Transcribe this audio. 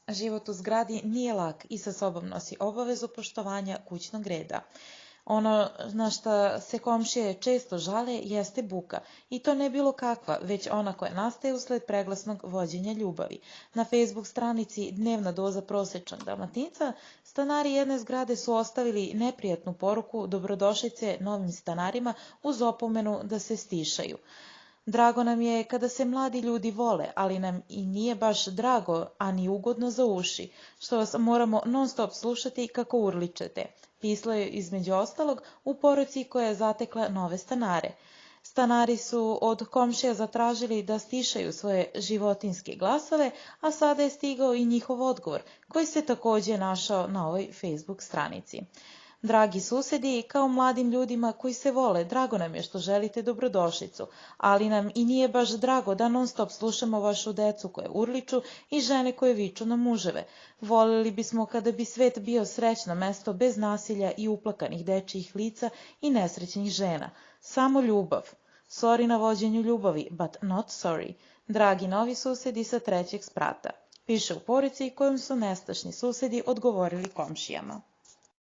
Život u zgradi nije lak i sa sobom nosi obavezu poštovanja kućnog reda. Ono na što se komšije često žale jeste buka, i to ne bilo kakva, već ona koja nastaje usled preglasnog vođenja ljubavi. Na Facebook stranici Dnevna doza prosječnog Dalmatinca stanari jedne zgrade su ostavili neprijatnu poruku dobrodošlice novim stanarima uz opomenu da se stišaju. Drago nam je kada se mladi ljudi vole, ali nam i nije baš drago, a ni ugodno za uši, što vas moramo non stop slušati kako urličete. Pisalo je između ostalog u poruci koja je zatekla nove stanare. Stanari su od komšija zatražili da stišaju svoje životinjske glasove, a sada je stigao i njihov odgovor, koji se također našao na ovoj Facebook stranici. Dragi susedi, kao mladim ljudima koji se vole, drago nam je što želite dobrodošlicu, ali nam i nije baš drago da non stop slušamo vašu decu koje urliču i žene koje viču na muževe. Voljeli bismo kada bi svet bio srećno mesto bez nasilja i uplakanih dečijih lica i nesrećnih žena. Samo ljubav. Sorry na vođenju ljubavi, but not sorry. Dragi novi susedi sa trećeg sprata. Piše u poruci kojom su nestašni susedi odgovorili komšijama.